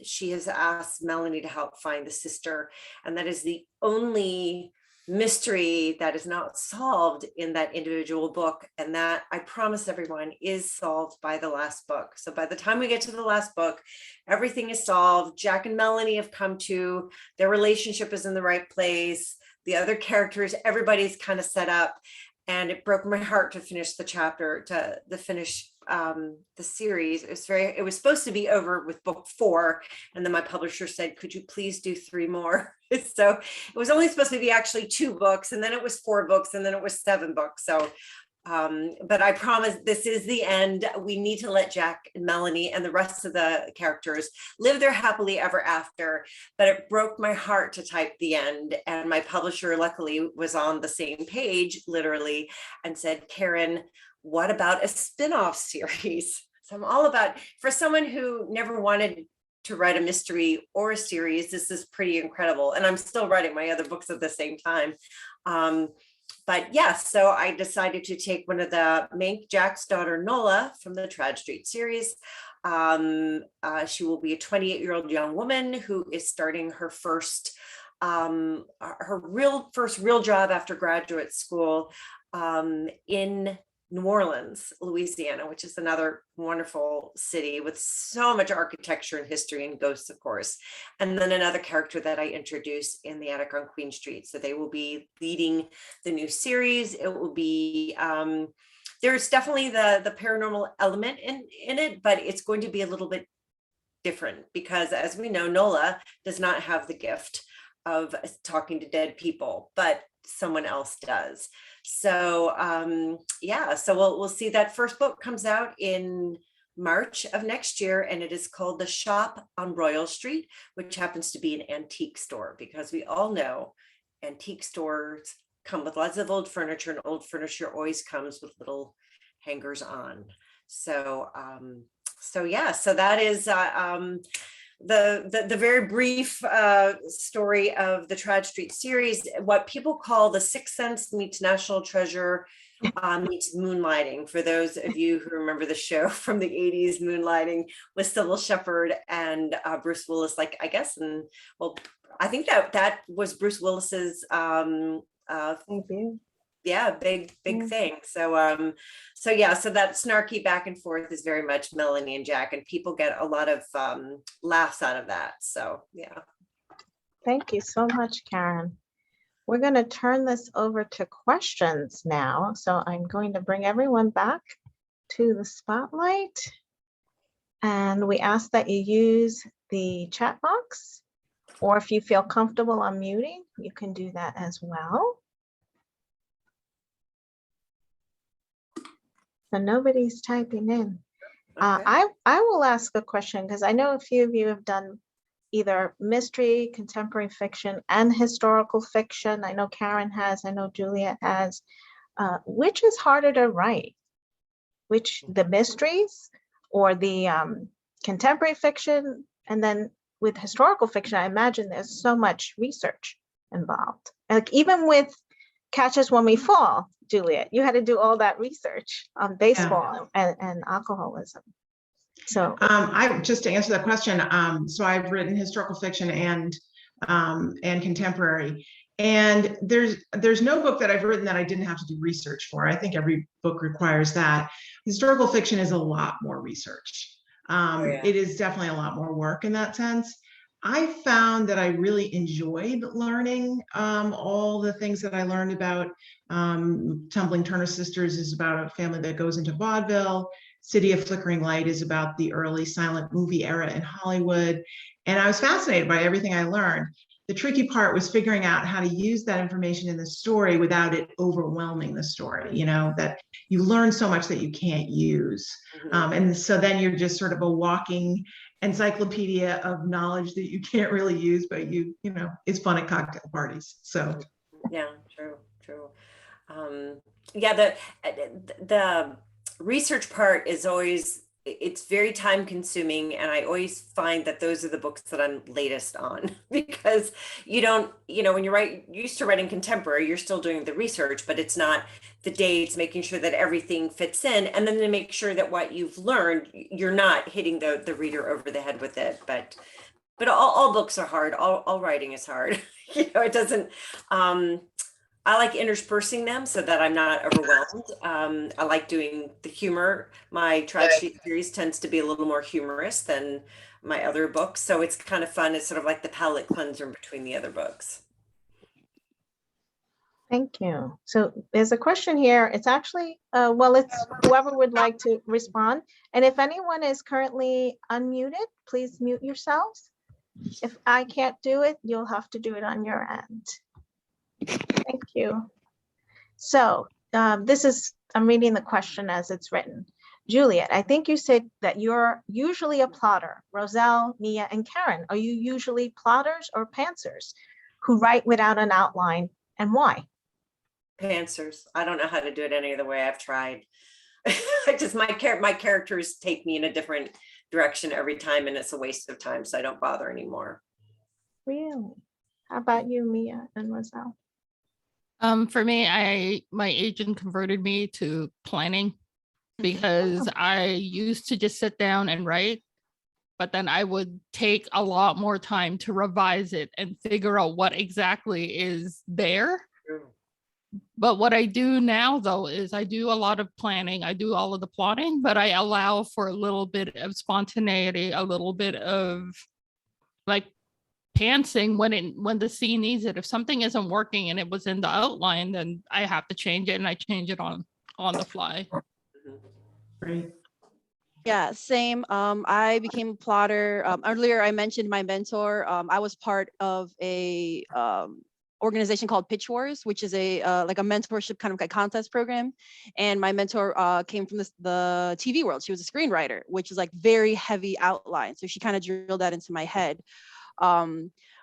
she has asked Melanie to help find the sister. And that is the only mystery that is not solved in that individual book. And that, I promise everyone, is solved by the last book. So by the time we get to the last book, everything is solved. Jack and Melanie have come to, their relationship is in the right place. The other characters, everybody's kind of set up. And it broke my heart to finish the chapter, to finish the series. It was supposed to be over with book 4. And then my publisher said, could you please do 3 more? So it was only supposed to be actually 2 books. And then it was 4 books. And then it was 7 books. So But I promise this is the end. We need to let Jack and Melanie and the rest of the characters live their happily ever after. But it broke my heart to type the end. And my publisher luckily was on the same page, literally, and said, Karen, what about a spin-off series? So I'm all about, for someone who never wanted to write a mystery or a series, this is pretty incredible. And I'm still writing my other books at the same time. But yes, so I decided to take one of the main, Jack's daughter, Nola, from the Trad Street series. She will be a 28-year-old young woman who is starting her first real job after graduate school in New Orleans, Louisiana, which is another wonderful city with so much architecture and history and ghosts, of course. And then another character that I introduce in The Attic on Queen Street. So they will be leading the new series. It will be, there's definitely the paranormal element in it, but it's going to be a little bit different because, as we know, Nola does not have the gift of talking to dead people, but someone else does. So yeah, so we'll see. That first book comes out in March of next year, and it is called The Shop on Royal Street, which happens to be an antique store, because we all know antique stores come with lots of old furniture, and old furniture always comes with little hangers on. So so yeah, so that is the very brief story of the Trad Street series, what people call the Sixth Sense meets National Treasure meets Moonlighting. For those of you who remember the show from the 80s, Moonlighting, with Sybil Shepherd and Bruce Willis, like, I guess, and well, I think that was Bruce Willis's yeah, big thing. So so yeah, so that snarky back and forth is very much Melanie and Jack, and people get a lot of laughs out of that. So yeah. Thank you so much, Karen. We're going to turn this over to questions now. So I'm going to bring everyone back to the spotlight. And we ask that you use the chat box, or if you feel comfortable unmuting, you can do that as well. So nobody's typing in. Okay. I will ask a question because I know a few of you have done either mystery, contemporary fiction, and historical fiction. I know Karen has, I know Juliette has. Which is harder to write? Which, the mysteries or the contemporary fiction? And then with historical fiction, I imagine there's so much research involved. Like even with Catch Us When We Fall, Juliette, you had to do all that research on baseball and alcoholism. So I just to answer that question, so I've written historical fiction and contemporary, and there's no book that I've written that I didn't have to do research for. I think every book requires that. Historical fiction is a lot more research. It is definitely a lot more work in that sense. I found that I really enjoyed learning all the things that I learned about. Tumbling Turner Sisters is about a family that goes into vaudeville. City of Flickering Light is about the early silent movie era in Hollywood. And I was fascinated by everything I learned. The tricky part was figuring out how to use that information in the story without it overwhelming the story, you know, that you learn so much that you can't use. And so then you're just sort of a walking encyclopedia of knowledge that you can't really use, but you know, it's fun at cocktail parties. So yeah, true. Yeah, the research part is always, it's very time consuming, and I always find that those are the books that I'm latest on, because you don't, you know, when you're used to writing contemporary, you're still doing the research, but it's not the dates, making sure that everything fits in, and then to make sure that what you've learned, you're not hitting the reader over the head with it. But all books are hard. All writing is hard. You know, it doesn't, I like interspersing them so that I'm not overwhelmed. I like doing the humor. My Trad Street series tends to be a little more humorous than my other books. So it's kind of fun. It's sort of like the palate cleanser between the other books. thank you. So there's a question here. It's actually, well, it's whoever would like to respond. And if anyone is currently unmuted, please mute yourselves. If I can't do it, you'll have to do it on your end. Thank you. So I'm reading the question as it's written. Juliette, I think you said that you're usually a plotter. Roselle, Mia, and Karen, are you usually plotters or pantsers who write without an outline, and why? Pantsers. I don't know how to do it any other way. I've tried. I just my characters take me in a different direction every time, and it's a waste of time, so I don't bother anymore. Really? How about you, Mia and Roselle? For me, my agent converted me to planning because I used to just sit down and write, but then I would take a lot more time to revise it and figure out what exactly is there. But what I do now, though, is I do a lot of planning. I do all of the plotting, but I allow for a little bit of spontaneity, a little bit of like pantsing when the scene needs it. If something isn't working and it was in the outline, then I have to change it, and I change it on the fly. Great. Yeah, same. I became a plotter. Earlier, I mentioned my mentor. I was part of a organization called Pitch Wars, which is a like a mentorship kind of like contest program. And my mentor came from the TV world. She was a screenwriter, which is like very heavy outline. So she kind of drilled that into my head.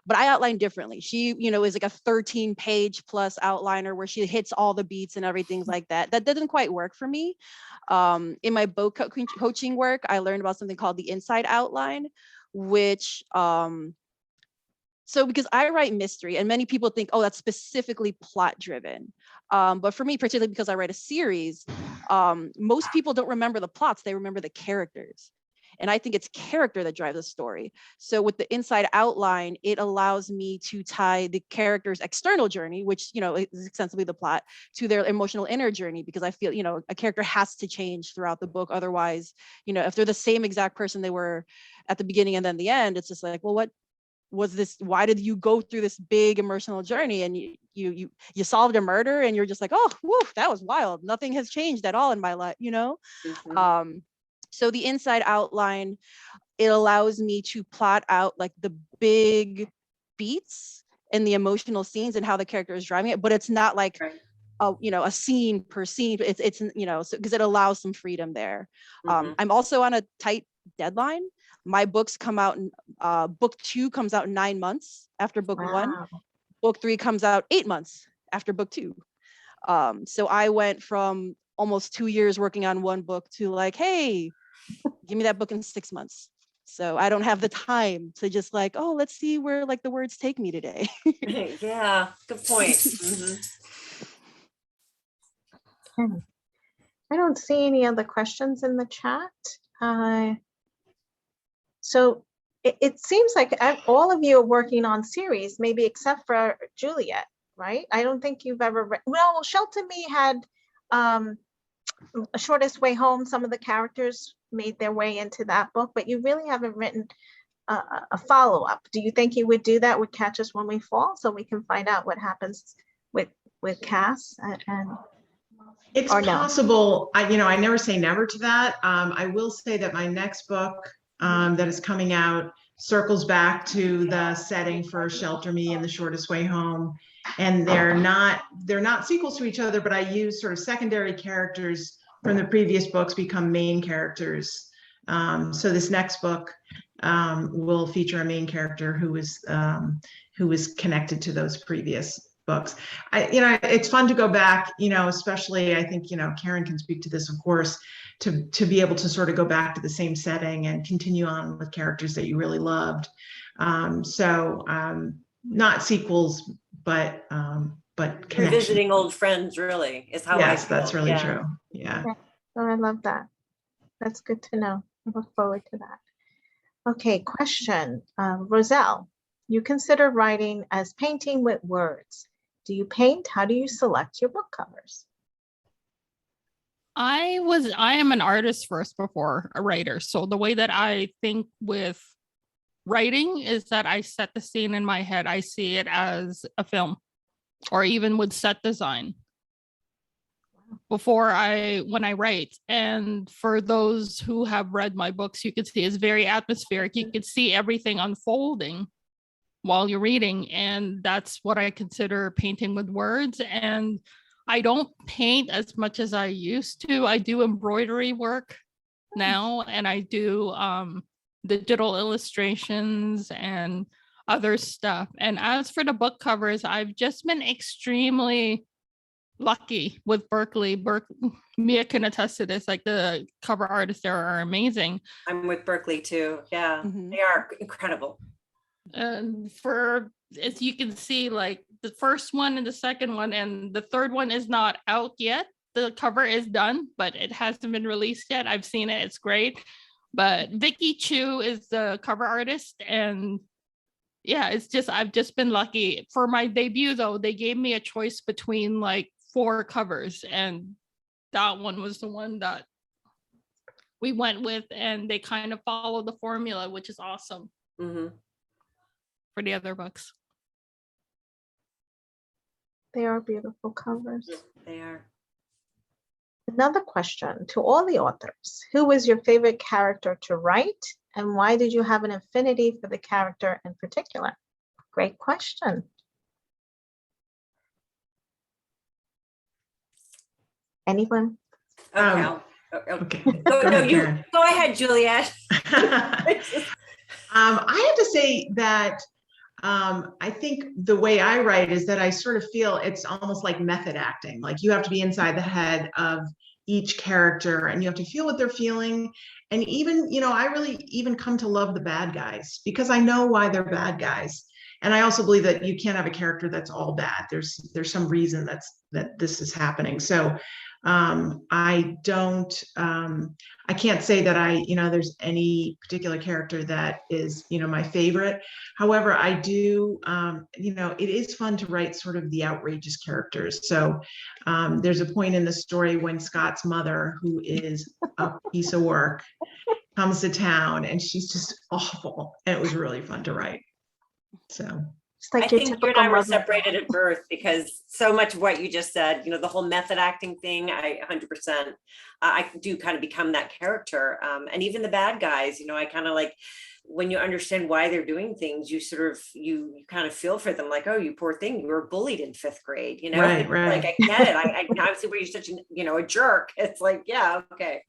But I outline differently. She, is like a 13-page plus outliner where she hits all the beats and everything like that. That didn't quite work for me. In my book coaching work, I learned about something called the inside outline, which, so because I write mystery and many people think, oh, that's specifically plot driven. But for me, particularly because I write a series, most people don't remember the plots, they remember the characters. And I think it's character that drives the story. So with the inside outline, it allows me to tie the character's external journey, which, is extensively the plot, to their emotional inner journey, because I feel, a character has to change throughout the book. Otherwise, if they're the same exact person they were at the beginning and then the end, it's just like, well, what was this? Why did you go through this big emotional journey and you solved a murder and you're just like, oh, whew, that was wild. Nothing has changed at all in my life, Mm-hmm. So the inside outline, it allows me to plot out like the big beats and the emotional scenes and how the character is driving it, but it's not like, Right. A scene per scene. It's so because it allows some freedom there. Mm-hmm. I'm also on a tight deadline. My books come out, book 2 comes out 9 months after book 1. Book 3 comes out 8 months after book 2. So I went from almost 2 years working on one book to like, hey, give me that book in 6 months. So I don't have the time to just like, oh, let's see where like the words take me today. Yeah, good point. Mm-hmm. I don't see any other questions in the chat. So it seems like all of you are working on series, maybe except for Juliette, right? I don't think you've ever read, well, Shelter Me had A Shortest Way Home. Some of the characters made their way into that book, but you really haven't written a follow-up. Do you think you would do that with Catch Us When We Fall, so we can find out what happens with Cass and It's possible. I never say never to that. I will say that my next book that is coming out circles back to the setting for Shelter Me and The Shortest Way Home. And they're not sequels to each other, but I use sort of secondary characters from the previous books become main characters. So this next book will feature a main character who is connected to those previous books. It's fun to go back, especially I think, Karen can speak to this, of course, to be able to sort of go back to the same setting and continue on with characters that you really loved. Not sequels, but Revisiting old friends really is how yes, I feel. that's really true. Yeah. Oh, I love that. That's good to know. I look forward to that. Okay, question. Roselle, you consider writing as painting with words. Do you paint? How do you select your book covers? I am an artist first before a writer. So the way that I think with writing is that I set the scene in my head. I see it as a film, or even with set design when I write. And for those who have read my books, you can see it's very atmospheric. You can see everything unfolding while you're reading. And that's what I consider painting with words. And I don't paint as much as I used to. I do embroidery work now, and I do digital illustrations and other stuff. And as for the book covers, I've just been extremely lucky with Berkeley. Mia can attest to this, like the cover artists there are amazing. I'm with Berkeley too. Yeah, Mhm. they are incredible. And for, as you can see, like the first one and the second one and the third one is not out yet. The cover is done, but it hasn't been released yet. I've seen it, it's great. But Vicky Chu is the cover artist, and yeah, it's just, I've just been lucky. For my debut though, they gave me a choice between like 4 covers, and that one was the one that we went with, and they kind of followed the formula, which is awesome. Mm-hmm. For the other books. They are beautiful covers. They are. Another question to all the authors. Who was your favorite character to write, and why did you have an affinity for the character in particular? Great question. Anyone? Okay. Okay. Go, Go no, ahead, you Karen. go ahead, Juliette. I have to say that I think the way I write is that I sort of feel it's almost like method acting. Like you have to be inside the head of each character and you have to feel what they're feeling. And even, you know, I really even come to love the bad guys because I know why they're bad guys. And I also believe that you can't have a character that's all bad. There's some reason that this is happening. So I can't say that there's any particular character that is, my favorite. However, I do, it is fun to write sort of the outrageous characters. So there's a point in the story when Scott's mother, who is a piece of work, comes to town and she's just awful. And it was really fun to write. So. It's like I think you and I were separated at birth because so much of what you just said, the whole method acting thing, I 100%, I do kind of become that character. And even the bad guys, I kind of like, when you understand why they're doing things, you sort of, you kind of feel for them, like, oh, you poor thing, you were bullied in 5th grade, Right. Like, I get it. I now see where you're such a jerk. It's like, yeah, okay.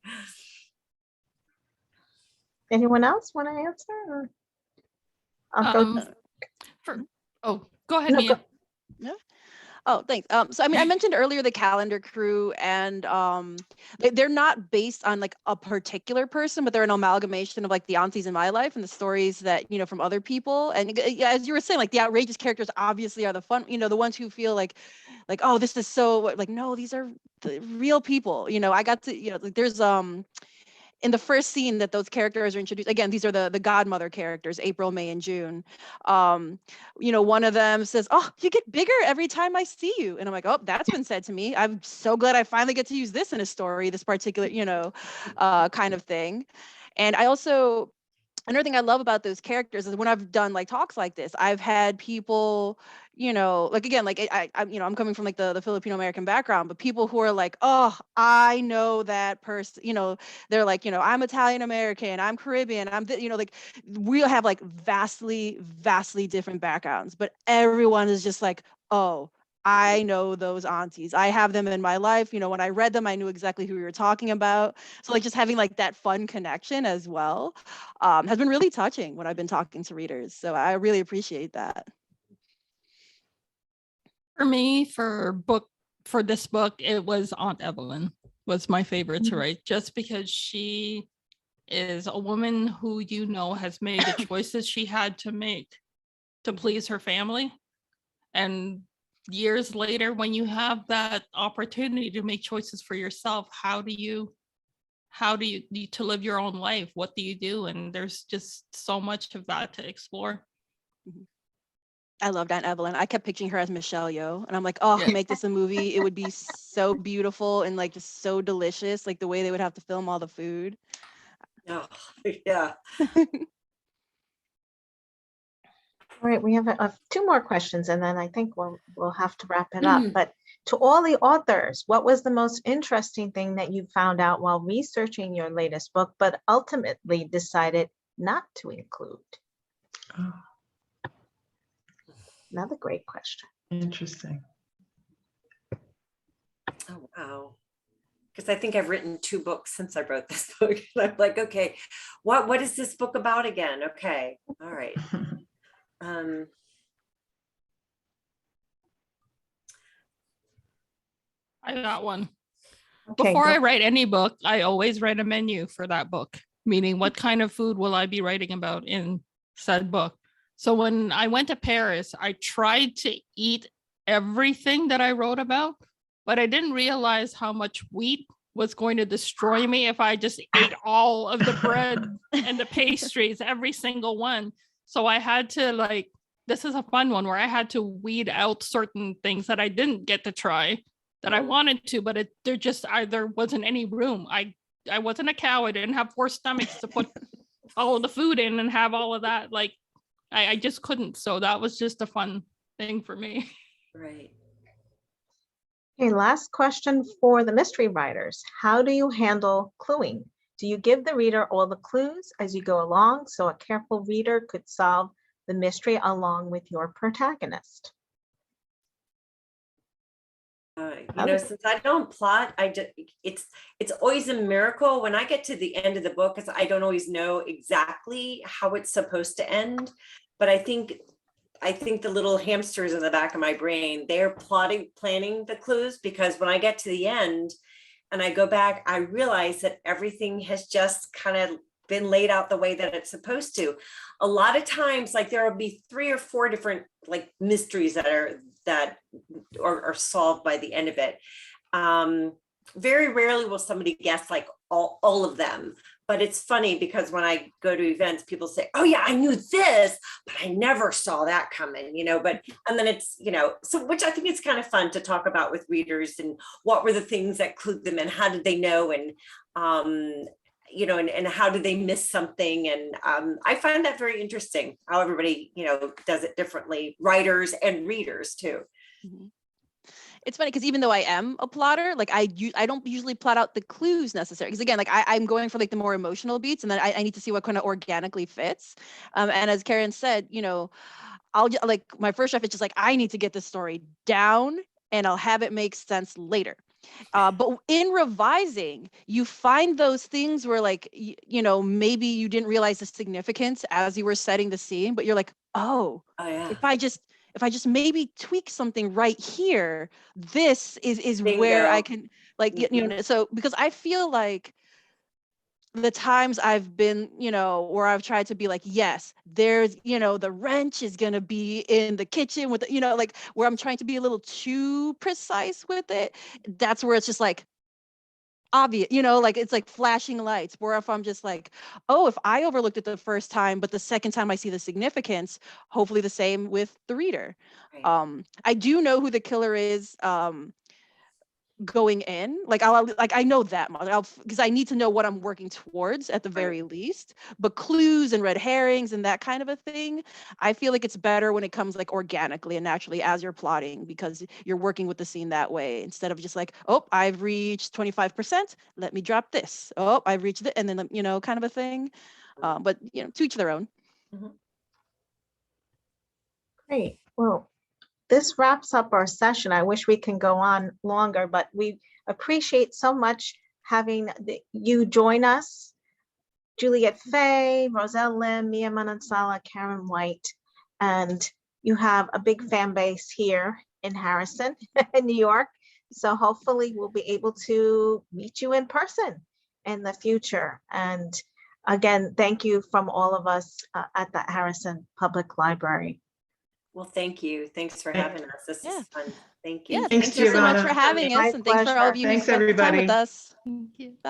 Anyone else want to answer? Go ahead, No, Mia. No? Oh, thanks. So I mean, I mentioned earlier the calendar crew, and they're not based on like a particular person, but they're an amalgamation of like the aunties in my life and the stories that, from other people. And as you were saying, like the outrageous characters obviously are the fun, the ones who feel like, oh, this is so like, no, these are the real people. I got to, like there's in the first scene that those characters are introduced, again, these are the godmother characters, April, May, and June. One of them says, oh, you get bigger every time I see you. And I'm like, oh, that's been said to me. I'm so glad I finally get to use this in a story, this particular, kind of thing. And I also, another thing I love about those characters is when I've done like talks like this, I've had people, like again, like I'm coming from like the Filipino American background, but people who are like, oh, I know that person, they're like, I'm Italian American, I'm Caribbean, like we'll have like vastly different backgrounds, but everyone is just like, oh, I know those aunties. I have them in my life. When I read them, I knew exactly who we were talking about. So like just having like that fun connection as well has been really touching when I've been talking to readers. So I really appreciate that. For me, for this book, it was Aunt Evelyn was my favorite to write, just because she is a woman who has made the choices she had to make to please her family. And years later, when you have that opportunity to make choices for yourself, how do you to live your own life? What do you do? And there's just so much of that to explore. I loved Aunt Evelyn. I kept picturing her as Michelle Yeoh, and I'm like, oh, make this a movie. It would be so beautiful and like just so delicious, like the way they would have to film all the food. Oh, yeah. All right, we have 2 more questions, and then I think we'll have to wrap it up. But to all the authors, what was the most interesting thing that you found out while researching your latest book, but ultimately decided not to include? Oh. Another great question. Interesting. Oh, wow. Because I think I've written 2 books since I wrote this book. And I'm like, okay, what is this book about again? Okay, all right. I got one. Okay, Before go. I write any book, I always write a menu for that book, meaning what kind of food will I be writing about in said book. So when I went to Paris, I tried to eat everything that I wrote about, but I didn't realize how much wheat was going to destroy me if I just ate all of the bread and the pastries, every single one. So I had to this is a fun one where I had to weed out certain things that I didn't get to try that I wanted to, but there wasn't any room. I wasn't a cow. I didn't have 4 stomachs to put all of the food in and have all of that. I just couldn't. So that was just a fun thing for me. Right. Okay, last question for the mystery writers. How do you handle cluing? Do you give the reader all the clues as you go along so a careful reader could solve the mystery along with your protagonist? Since I don't plot, it's always a miracle when I get to the end of the book, because I don't always know exactly how it's supposed to end. But I think the little hamsters in the back of my brain, they're planning the clues, because when I get to the end and I go back, I realize that everything has just kind of been laid out the way that it's supposed to. A lot of times, there will be 3 or 4 different mysteries that are solved by the end of it. Very rarely will somebody guess all of them. But it's funny because when I go to events, people say, oh yeah, I knew this, but I never saw that coming, and then it's, so which I think is kind of fun to talk about with readers, and what were the things that clued them, and how did they know, and and how did they miss something? And I find that very interesting, how everybody, does it differently, writers and readers too. Mm-hmm. It's funny because even though I am a plotter, I don't usually plot out the clues necessarily. Because again, I'm going for the more emotional beats, and then I need to see what kind of organically fits. And as Karen said, I'll my first draft is just I need to get this story down, and I'll have it make sense later. But in revising, you find those things where maybe you didn't realize the significance as you were setting the scene, but you're oh yeah, if I just maybe tweak something right here, this is Bingo. where I can so because I feel the times I've been, where I've tried to be yes, there's, the wrench is going to be in the kitchen with, where I'm trying to be a little too precise with it. That's where it's just obvious, it's flashing lights, where if I'm just oh, if I overlooked it the first time, but the second time I see the significance, hopefully the same with the reader. Right. I do know who the killer is, going in, I know that much, because I need to know what I'm working towards at the very least. But clues and red herrings and that kind of a thing, I feel it's better when it comes organically and naturally as you're plotting, because you're working with the scene that way, instead of just oh, I've reached 25%, let me drop this, oh, I've reached it, and then kind of a thing. But to each their own. Mm-hmm. Great. Well, this wraps up our session. I wish we can go on longer, but we appreciate so much having you join us. Juliette Fay, Roselle Lim, Mia Manansala, Karen White, and you have a big fan base here in Harrison, in New York. So hopefully we'll be able to meet you in person in the future. And again, thank you from all of us at the Harrison Public Library. Well, thank you. Thanks for having us. This is fun. Thank you. Yeah, thank you so much for having us, and thanks for all of you who spent time with us. Thank you. Bye.